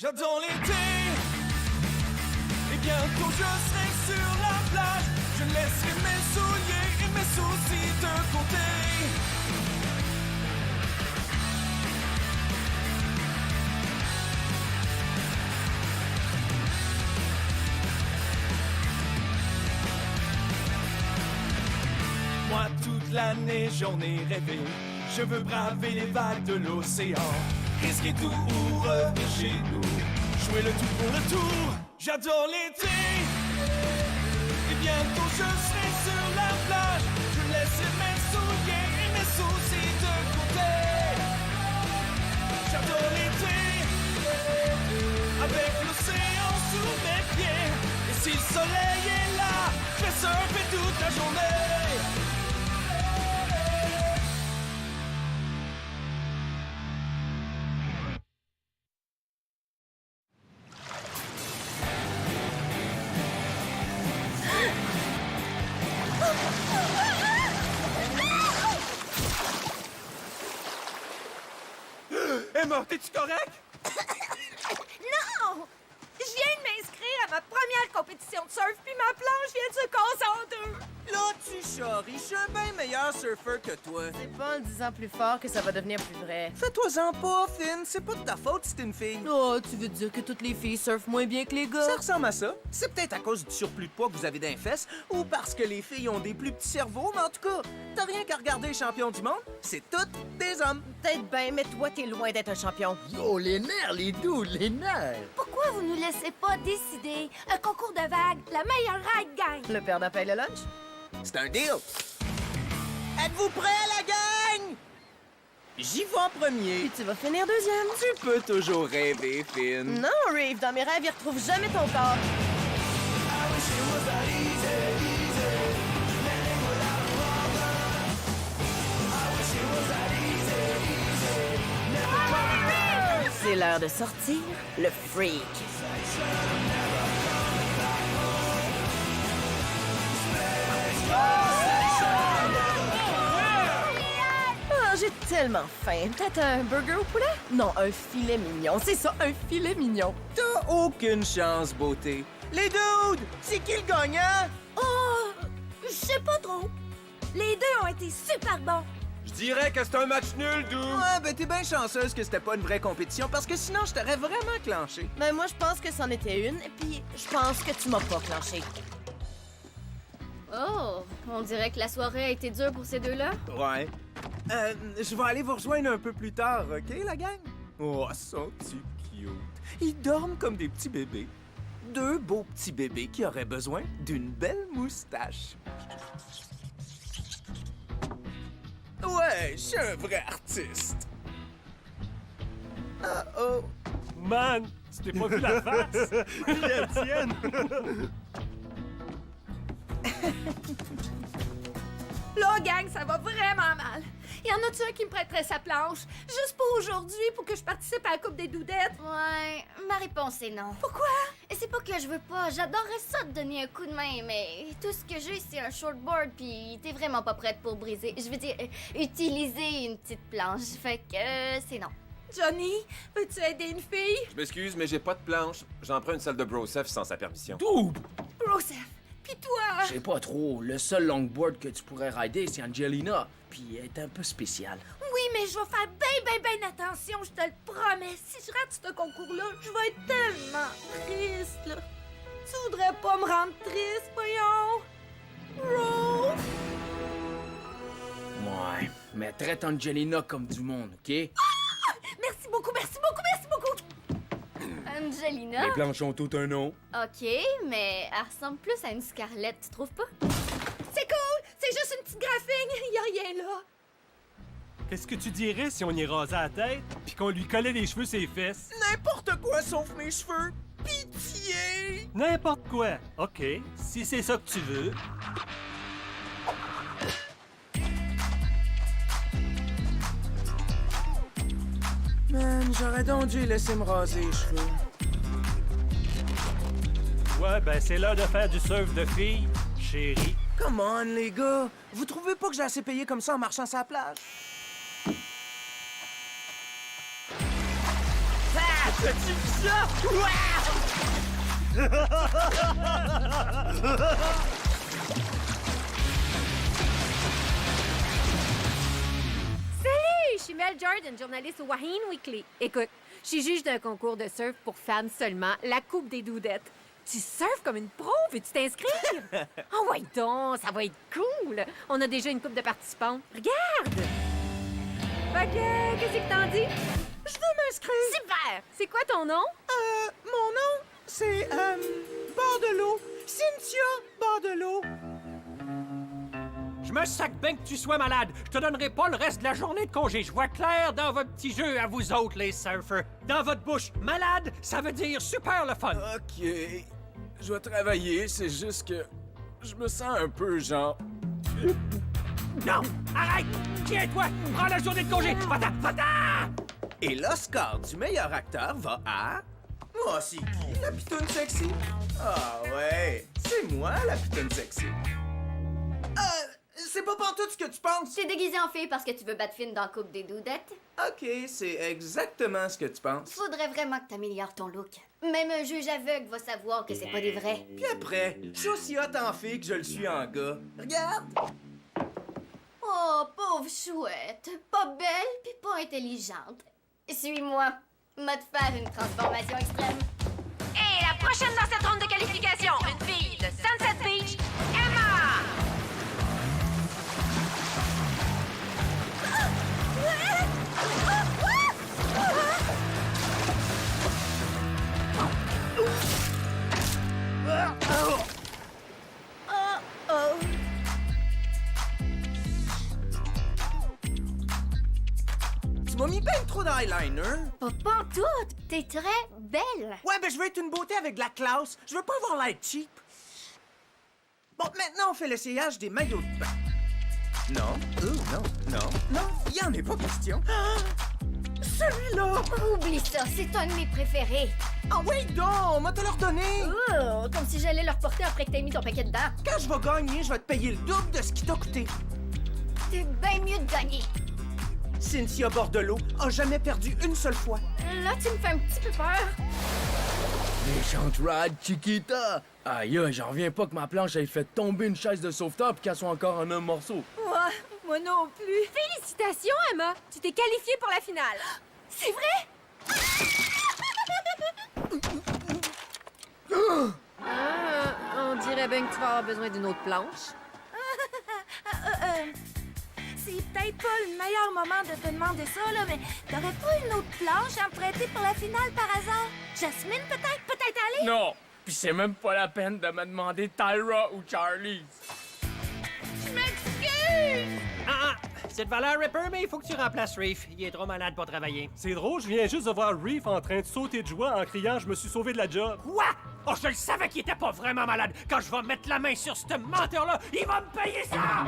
J'adore l'été. Et bientôt je serai sur la plage. Je laisserai mes souliers et mes soucis de côté. Moi toute l'année j'en ai rêvé. Je veux braver les vagues de l'océan, risquer tout ou revenir chez nous, jouer le tout pour le tour. J'adore l'été. Et bientôt je serai sur la plage. Je laisserai mes souliers et mes soucis de côté. J'adore l'été. Avec l'océan sous mes pieds. Et si le soleil est là, je vais surfer toute la journée. Emma, t'es-tu correct? Non! Je viens de m'inscrire à ma première compétition de surf, puis ma planche vient de se casser en deux. Là, tu charries, je suis un bien meilleur surfeur que toi. C'est pas en le disant plus fort que ça va devenir plus vrai. Fais-toi-en pas, Finn, c'est pas de ta faute si t'es une fille. Oh, tu veux dire que toutes les filles surfent moins bien que les gars? Ça ressemble à ça. C'est peut-être à cause du surplus de poids que vous avez dans les fesses, ou parce que les filles ont des plus petits cerveaux, mais en tout cas, t'as rien qu'à regarder les champions du monde, c'est toutes des hommes. Peut-être bien, mais toi, t'es loin d'être un champion. Oh, les nerfs, les doux, les nerfs! Pourquoi vous nous laissez pas décider? Un concours de vagues, la meilleure ride gagne. Le père paye le lunch? C'est un deal. Êtes-vous prêts, la gang? J'y vais en premier. Puis tu vas finir deuxième. Tu peux toujours rêver, Finn. Non, Reeve, dans mes rêves, ils retrouvent jamais ton corps. C'est l'heure de sortir le freak. Ah, j'ai tellement faim. Peut-être un burger au poulet? Non, un filet mignon. C'est ça, un filet mignon. T'as aucune chance, beauté. Les dudes, c'est qui le gagnant? Oh, je sais pas trop. Les deux ont été super bons. Je dirais que c'est un match nul, Dou. Ouais, ben t'es bien chanceuse que c'était pas une vraie compétition parce que sinon je t'aurais vraiment clenché. Ben moi, je pense que c'en était une, et puis je pense que tu m'as pas clenché. Oh, on dirait que la soirée a été dure pour ces deux-là. Ouais. Je vais aller vous rejoindre un peu plus tard, OK, la gang? Oh, sont-tu cute? Ils dorment comme des petits bébés. Deux beaux petits bébés qui auraient besoin d'une belle moustache. Ouais, je suis un vrai artiste. Oh. Man, tu t'es pas vu la face? La tienne! Là, gang, ça va vraiment mal. Y en a-tu un qui me prêterait sa planche? Juste pour aujourd'hui, pour que je participe à la Coupe des Doudettes? Ouais, ma réponse est non. Pourquoi? Et c'est pas que je veux pas, j'adorerais ça te donner un coup de main, mais tout ce que j'ai, c'est un shortboard, puis t'es vraiment pas prête pour briser. Je veux dire, utiliser une petite planche, fait que c'est non. Johnny, veux-tu aider une fille? Je m'excuse, mais j'ai pas de planche. J'emprunte celle de Broseph sans sa permission. Double! Broseph, pis toi? Je sais pas trop. Le seul longboard que tu pourrais rider, c'est Angelina. Puis elle est un peu spéciale. Oui, mais je vais faire ben attention, je te le promets. Si je rate ce concours-là, je vais être tellement triste, là. Tu voudrais pas me rendre triste, voyons? Rose? Ouais, mais traite Angelina comme du monde, OK? Merci beaucoup. Angelina? Les planches ont tout un nom. Ok, mais elle ressemble plus à une Scarlett, tu trouves pas? C'est cool, c'est juste une petite graphine, y a rien là. Qu'est-ce que tu dirais si on y rasait la tête puis qu'on lui collait les cheveux ses fesses? N'importe quoi sauf mes cheveux. Pitié! N'importe quoi. OK, si c'est ça que tu veux. Man, j'aurais donc dû laisser me raser les cheveux. Ouais, ben c'est l'heure de faire du surf de filles, chérie. Come on, les gars! Vous trouvez pas que j'ai assez payé comme ça en marchant sur la plage? As-tu vu ça? Salut, je suis Mel Jordan, journaliste au Wahine Weekly. Écoute, je suis juge d'un concours de surf pour femmes seulement, la Coupe des Doudettes. Tu surfes comme une pro, veux-tu t'inscrire? Oh ouais donc, ça va être cool! On a déjà une couple de participants. Regarde! Fait que, qu'est-ce que t'en dis? Je veux m'inscrire. Super! C'est quoi ton nom? Mon nom, c'est, Bordelot. Cynthia Bordelot. Je me sac bien que tu sois malade. Je te donnerai pas le reste de la journée de congé. Je vois clair dans votre petit jeu à vous autres, les surfers. Dans votre bouche, malade, ça veut dire super le fun. OK. Je vais travailler, c'est juste que je me sens un peu genre... Non, arrête! Tiens-toi, prends la journée de congé. Va-t'en, va-t'en! Et l'Oscar du meilleur acteur va à... Oh, c'est qui, la pitoune sexy? Ah ouais, c'est moi, la pitoune sexy. C'est pas pantoute ce que tu penses. T'es déguisé en fille parce que tu veux battre Finn dans la Coupe des Doudettes? OK, c'est exactement ce que tu penses. Faudrait vraiment que t'améliores ton look. Même un juge aveugle va savoir que c'est pas des vrais. Puis après, je suis aussi hot en fille que je le suis en gars. Regarde! Oh, pauvre chouette. Pas belle pis pas intelligente. Suis-moi. M'a te faire une transformation extrême. Et la prochaine dans cette ronde de qualification, une fille de Sunset Beach, Emma! Tu m'as mis ben trop d'eyeliner. Pas pantoute. T'es très belle. Ouais, ben je veux être une beauté avec de la classe. Je veux pas avoir l'air cheap. Bon, maintenant on fait l'essayage des maillots de bain. Non, non, il y en est pas question. Ah, celui-là! Oublie ça, c'est un de mes préférés. Ah oui, donc, on m'a te le redonné. Oh, comme si j'allais le reporter après que t'aies mis ton paquet dedans. Quand je vais gagner, je vais te payer le double de ce qui t'a coûté. C'est bien mieux de gagner. Cynthia Bordelot a jamais perdu une seule fois. Là, tu me fais un petit peu peur. Méchante ride, Chiquita! Aïe, aïe, j'en reviens pas que ma planche ait fait tomber une chaise de sauveteur puis qu'elle soit encore en un morceau. Moi non plus. Félicitations, Emma! Tu t'es qualifiée pour la finale. C'est vrai? On dirait bien que tu vas avoir besoin d'une autre planche. C'est peut-être pas le meilleur moment de te demander ça, là, mais t'aurais pas une autre planche à me prêter pour la finale par hasard? Jasmine, peut-être? Peut-être aller? Non! Puis c'est même pas la peine de me demander Tyra ou Charlie. Je m'excuse! Ah, c'est de valeur Ripper, mais il faut que tu remplaces Reef. Il est trop malade pour travailler. C'est drôle, je viens juste de voir Reef en train de sauter de joie en criant « Je me suis sauvé de la job ». Quoi? Oh, je le savais qu'il était pas vraiment malade. Quand je vais mettre la main sur ce menteur-là, il va me payer ça!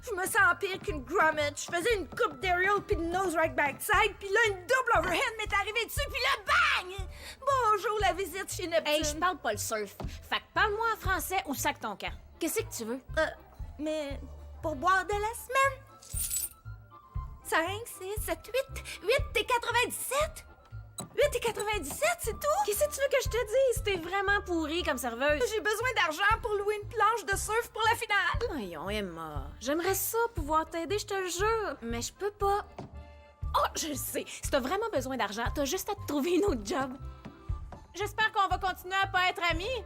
Je me sens pire qu'une grommet. Je faisais une coupe d'aerial puis de nose right backside, puis là, une double overhead m'est arrivée dessus, puis là, bang! Bonjour, la visite chez Neptune. Hey, je parle pas le surf. Fait que parle-moi en français ou sac ton camp. Qu'est-ce que tu veux? Mais pour boire de la semaine? 5, 6, 7, 8 et 97? 8 et 97, c'est tout? Qu'est-ce que tu veux que je te dise? T'es vraiment pourrie comme serveuse. J'ai besoin d'argent pour louer une planche de surf pour la finale. Voyons, Emma. J'aimerais ça pouvoir t'aider, je te le jure. Mais je peux pas. Oh, je le sais. Si t'as vraiment besoin d'argent, t'as juste à te trouver une autre job. J'espère qu'on va continuer à pas être amis.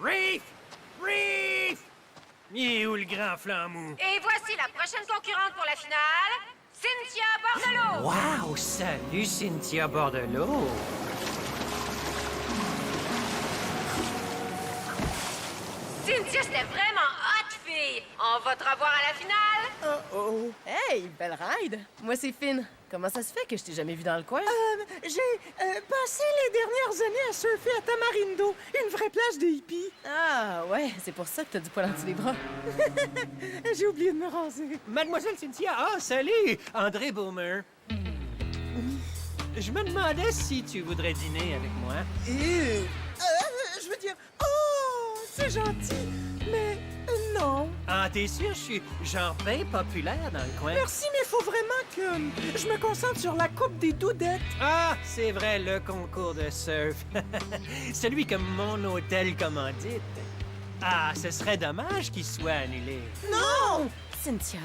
Reef! Reef! Il est où le grand flamou? Et voici la prochaine concurrente pour la finale, Cynthia Bordelot. Wow! Salut, Cynthia Bordelot! Cynthia, c'était vraiment hot, fille. On va te revoir à la finale. Oh. Hey, belle ride. Moi, c'est Finn. Comment ça se fait que je t'ai jamais vu dans le coin? J'ai passé les dernières années à surfer à Tamarindo, une vraie plage de hippies. Ah, ouais, c'est pour ça que t'as du poil en dessous des bras. J'ai oublié de me raser. Mademoiselle Cynthia, salut! André Boomer. Je me demandais si tu voudrais dîner avec moi. Et... je veux dire... Oh, c'est gentil, mais non. Ah, t'es sûr? Je suis genre bien populaire dans le coin. Merci, mais faut vraiment bacon. Je me concentre sur la coupe des doudettes. Ah, c'est vrai, le concours de surf. Celui que mon hôtel commandite. Ah, ce serait dommage qu'il soit annulé. Non! Cynthia,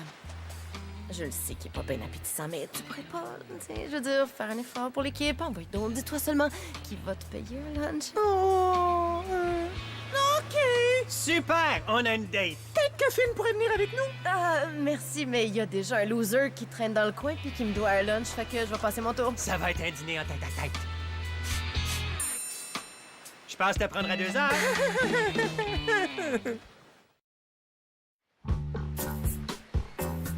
je le sais qu'il est pas bien appétissant, mais tu pourrais pas, tu sais, je veux dire, faire un effort pour l'équipe. Envoie donc, dis-toi seulement qu'il va te payer un lunch. Oh, OK. Super! On a une date. Peut-être que Finn pourrait venir avec nous. Ah, merci, mais il y a déjà un loser qui traîne dans le coin puis qui me doit un lunch, fait que je vais passer mon tour. Ça va être un dîner en tête à tête. Je pense te prendre à 2 heures.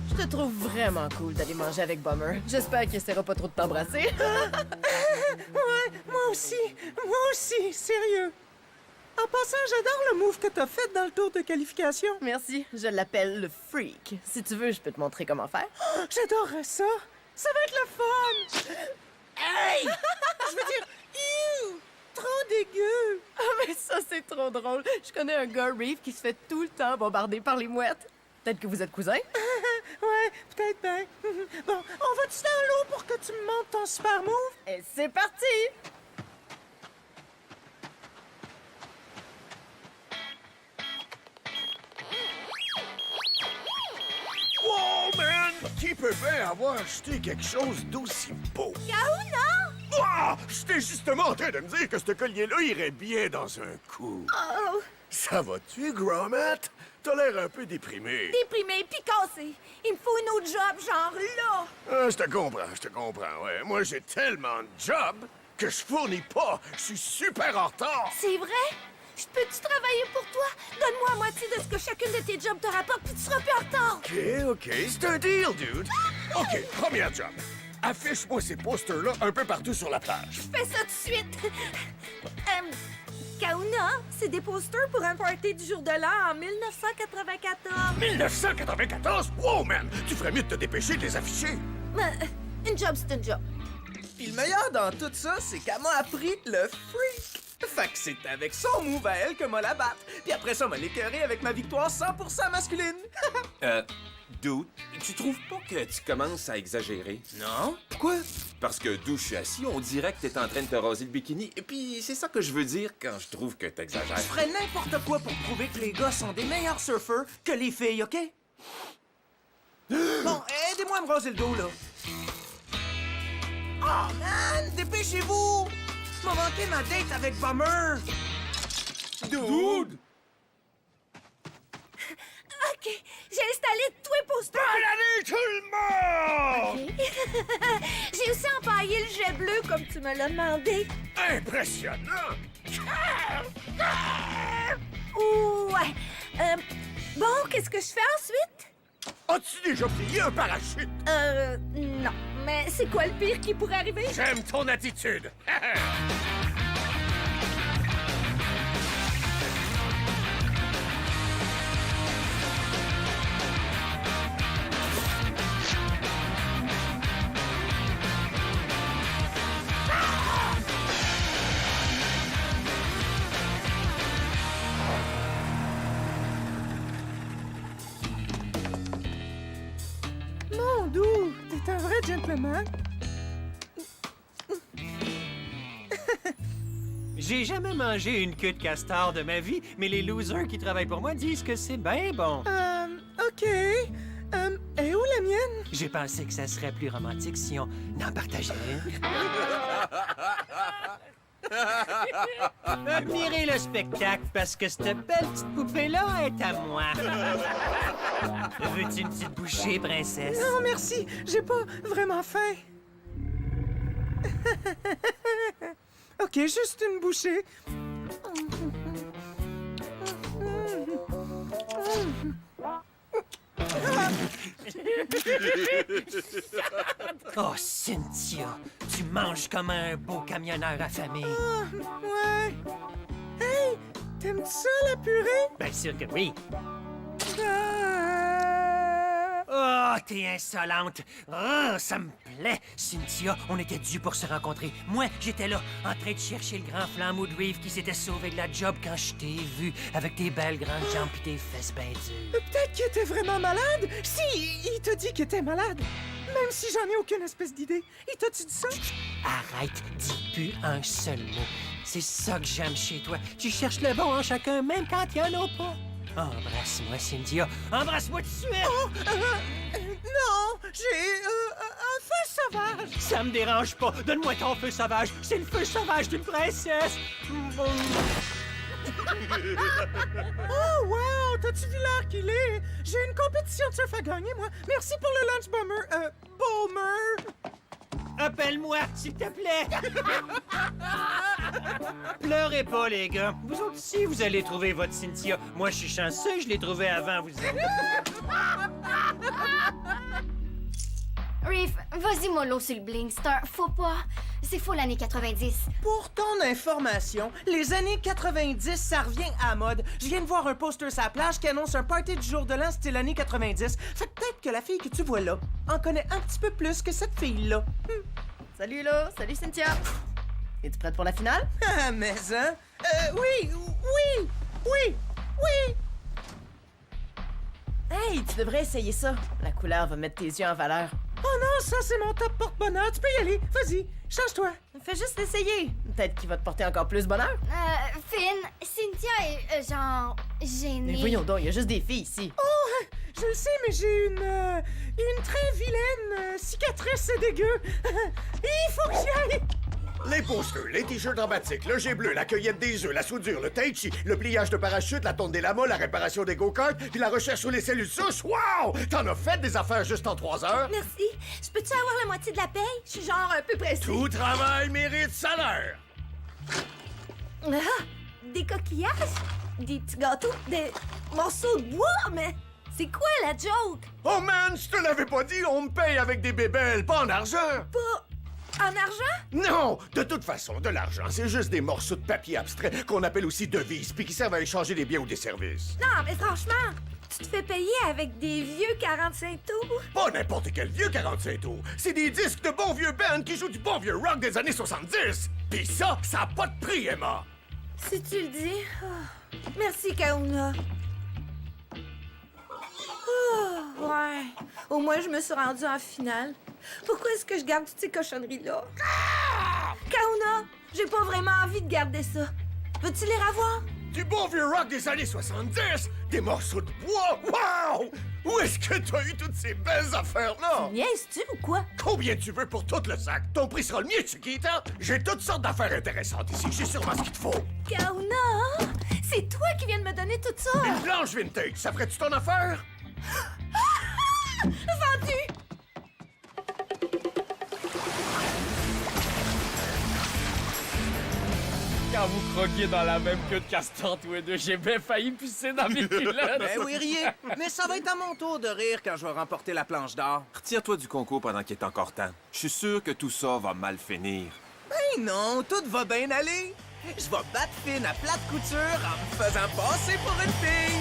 Je te trouve vraiment cool d'aller manger avec Bummer. J'espère qu'il essaiera pas trop de t'embrasser. Ouais, moi aussi, sérieux. En passant, j'adore le move que t'as fait dans le tour de qualification. Merci, je l'appelle le freak. Si tu veux, je peux te montrer comment faire. J'adorerais ça. Ça va être le fun. Hey! Je veux dire, trop dégueu. Ah, mais ça, c'est trop drôle. Je connais un gars, Reeve, qui se fait tout le temps bombarder par les mouettes. Peut-être que vous êtes cousins? Ouais, peut-être bien. Bon, on va-tu dans l'eau pour que tu me montres ton super move? Et c'est parti! Wow, man! Qui peut bien avoir acheté quelque chose d'aussi beau? Kahuna! Ah! J'étais justement en train de me dire que ce collier-là irait bien dans un coup. Oh! Ça va-tu, Grommet? T'as l'air un peu déprimé. Déprimé puis cassé. Il me faut une autre job, genre là. Ah, je te comprends, ouais. Moi, j'ai tellement de jobs que je fournis pas. Je suis super en retard. C'est vrai? Je peux-tu travailler pour toi? Donne-moi la moitié de ce que chacune de tes jobs te rapporte, puis tu seras plus en retard. OK, c'est un deal, dude. OK, premier job. Affiche-moi ces posters-là un peu partout sur la plage. Fais ça tout de suite. Kahuna, c'est des posters pour un party du jour de l'an en 1994. 1994? Wow, man! Tu ferais mieux de te dépêcher de les afficher. Une job, c'est une job. Puis le meilleur dans tout ça, c'est qu'elle m'a appris le freak. Fait que c'est avec son move à elle que m'a la battre. Puis après ça, m'a l'écœuré avec ma victoire 100% masculine. Dude, tu trouves pas que tu commences à exagérer? Non? Pourquoi? Parce que d'où je suis assis, on dirait que t'es en train de te raser le bikini. Et puis, c'est ça que je veux dire quand je trouve que t'exagères. Je ferais n'importe quoi pour prouver que les gars sont des meilleurs surfeurs que les filles, OK? Bon, aidez-moi à me raser le dos, là. Oh, man! Dépêchez-vous! M'a manqué ma date avec Bummer! Dude! OK, j'ai installé tous les posters. Bonne année, tout le monde! OK. J'ai aussi empaillé le jet bleu comme tu me l'as demandé. Impressionnant! Ouais. Bon, qu'est-ce que je fais ensuite? As-tu déjà plié un parachute? Non. Mais c'est quoi le pire qui pourrait arriver? J'aime ton attitude! Mon doux, t'es un vrai gentleman. J'ai jamais mangé une queue de castor de ma vie, mais les losers qui travaillent pour moi disent que c'est bien bon. OK. Et où la mienne? J'ai pensé que ça serait plus romantique si on en partageait une. Admirez le spectacle parce que cette belle petite poupée-là est à moi. Veux-tu une petite bouchée, princesse? Non, merci. J'ai pas vraiment faim. OK, juste une bouchée. Oh, Cynthia, tu manges comme un beau camionneur affamé. Ouais. Hey, t'aimes-tu ça, la purée? Bien sûr que oui. Ah! Oh, t'es insolente. Oh, ça me plaît. Cynthia, on était dû pour se rencontrer. Moi, j'étais là, en train de chercher le grand flambeau de Reeve qui s'était sauvé de la job quand je t'ai vu, avec tes belles grandes jambes pis tes fesses bien dures. Peut-être qu'il était vraiment malade. Si, il te dit qu'il était malade. Même si j'en ai aucune espèce d'idée. Il t'a-tu dit ça? Arrête, dis plus un seul mot. C'est ça que j'aime chez toi. Tu cherches le bon en chacun, même quand il y en a pas. Embrasse-moi, Cynthia. Embrasse-moi tout de suite! Oh, non, j'ai un feu sauvage. Ça me dérange pas. Donne-moi ton feu sauvage. C'est le feu sauvage d'une princesse. Oh, wow! T'as-tu vu l'heure qu'il est? J'ai une compétition de surf à gagner, moi. Merci pour le lunch bomber. Bomber! Appelle-moi, s'il te plaît. Pleurez pas, les gars. Vous autres aussi, vous allez trouver votre Cynthia. Moi, je suis chanceux, je l'ai trouvée avant vous autres. Reef, vas-y mollo sur le Blinkstar. Faut pas. C'est fou l'année 90. Pour ton information, les années 90, ça revient à la mode. Je viens de voir un poster sur la plage qui annonce un party du jour de l'an style années 90. Fait que peut-être que la fille que tu vois là en connaît un petit peu plus que cette fille-là. Salut, là. Salut, Cynthia. Es-tu prête pour la finale? Ah, mais hein? Oui! Hey, tu devrais essayer ça. La couleur va mettre tes yeux en valeur. Oh non, ça, c'est mon top porte-bonheur. Tu peux y aller. Vas-y, change-toi. Fais juste l'essayer. Peut-être qu'il va te porter encore plus bonheur. Finn, Cynthia est genre gênée. Mais voyons donc, il y a juste des filles ici. Oh, je le sais, mais j'ai une très vilaine cicatrice dégueu. Il faut que j'y aille. Les posters, les t-shirts en batik, le jet bleu, la cueillette des œufs, la soudure, le tai chi, le pliage de parachute, la tonte des lamas, la réparation des go-karts, puis la recherche sur les cellules souches. Wow! T'en as fait des affaires juste en 3 heures? Merci. Je peux-tu avoir la moitié de la paye? Je suis genre un peu pressée. Tout travail mérite salaire. Ah! Des coquillages? Des petits gâteaux? Des morceaux de bois? Mais c'est quoi la joke? Oh man, je te l'avais pas dit, on me paye avec des bébelles, pas en argent. Pas en argent? Non! De toute façon, de l'argent, c'est juste des morceaux de papier abstrait qu'on appelle aussi devises, puis qui servent à échanger des biens ou des services. Non, mais franchement, tu te fais payer avec des vieux 45 tours? Pas n'importe quel vieux 45 tours. C'est des disques de bons vieux bands qui jouent du bon vieux rock des années 70. Puis ça a pas de prix, Emma. Si tu le dis. Oh. Merci, Kauna. Oh, ouais. Au moins, je me suis rendue en finale. Pourquoi est-ce que je garde toutes ces cochonneries-là? Kauna, j'ai pas vraiment envie de garder ça. Veux-tu les revoir? Du bon vieux rock des années 70? Des morceaux de bois? Wow! Où est-ce que t'as eu toutes ces belles affaires-là? Niaises-tu ou quoi? Combien tu veux pour tout le sac? Ton prix sera le mien, Chiquita. J'ai toutes sortes d'affaires intéressantes ici. J'ai sûrement ce qu'il te faut. Kauna, c'est toi qui viens de me donner tout ça! Une planche vintage, ça ferait-tu ton affaire? Vendu! Quand vous croquiez dans la même queue de castor, tous les deux, j'ai bien failli pisser dans mes culottes. Ben oui, riez. Mais ça va être à mon tour de rire quand je vais remporter la planche d'or. Retire-toi du concours pendant qu'il est encore temps. Je suis sûr que tout ça va mal finir. Ben non, tout va bien aller. Je vais battre Finn à plate couture en me faisant passer pour une fille.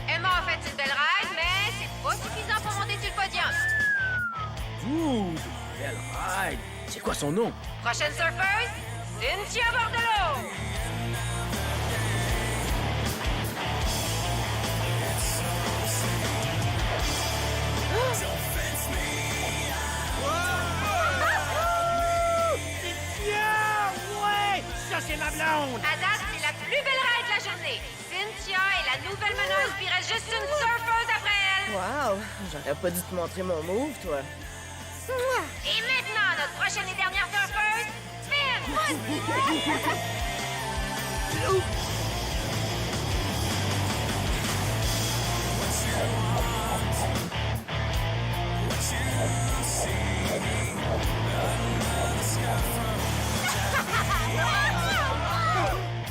Emma a fait une belle ride, mais c'est pas suffisant pour monter sur le podium. Ouh, belle ride. C'est quoi son nom? Prochaine surfeuse, Cynthia Bordelot. Cynthia! Ouais! Ça, c'est ma blonde! À date, c'est la plus belle ride de la journée. Cynthia est la nouvelle meneuse, puis il reste juste une surfeuse après elle. Wow, j'aurais pas dû te montrer mon move, toi. Et maintenant, notre prochaine et dernière surfeuse, Finn!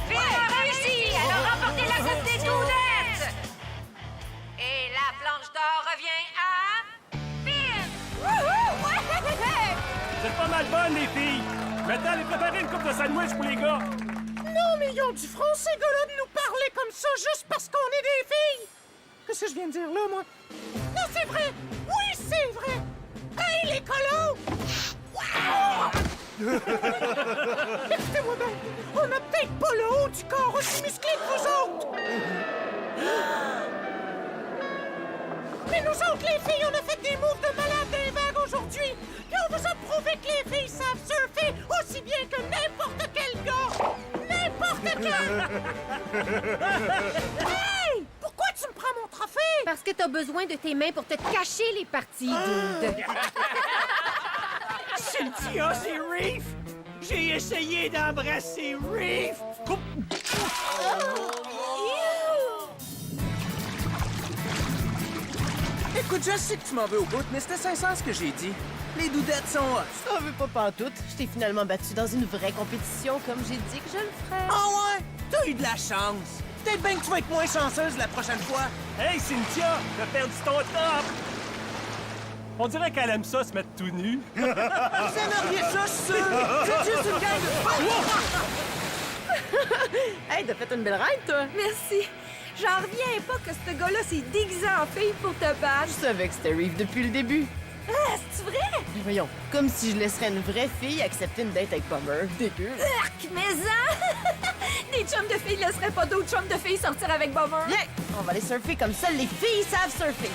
Finn a réussi! Elle a remporté la Coupe des Doudettes! Et la planche d'or revient à... Finn! Vous êtes pas mal bonnes, les filles. Maintenant, allez préparer une coupe de sandwich pour les gars. Non, mais ils ont du front, ces gars-là, de nous parler comme ça juste parce qu'on est des filles. Qu'est-ce que je viens de dire là, moi? Non, c'est vrai! Oui, c'est vrai! Hey, les colos! Wow! Écoutez-moi bien, on n'a peut-être pas le haut du corps aussi musclé que vous autres! Mais nous autres, les filles, on a fait des moves de malade des vagues aujourd'hui! Puis on vous a prouvé que les filles savent surfer aussi bien que n'importe quel gars! N'importe quel! Hey! Pourquoi tu me prends mon trophée? Parce que t'as besoin de tes mains pour te cacher les parties, dude. Cynthia, c'est Reef! J'ai essayé d'embrasser Reef! Écoute, je sais que tu m'en veux au bout, mais c'était sincère ce que j'ai dit. Les doudettes sont hot. Je t'en veux pas pantoute. Je t'ai finalement battu dans une vraie compétition comme j'ai dit que je le ferais. Ah ouais? T'as eu de la chance. Peut-être bien que tu vas être moins chanceuse la prochaine fois. Hey, Cynthia, t'as perdu ton top! On dirait qu'elle aime ça se mettre tout nu. Vous aimeriez ça, je suis sûr. C'est juste une gang de... Hey, t'as fait une belle ride, toi. Merci. J'en reviens pas que ce gars-là s'est déguisé en fille pour te battre. Je savais que c'était Reef depuis le début. Ah, c'est vrai? Mais voyons, comme si je laisserais une vraie fille accepter une date avec Bummer. Dégueu. Arc, mais hein? Des chums de filles laisseraient pas d'autres chums de filles sortir avec Bummer. Viens, on va aller surfer comme seules les filles savent surfer.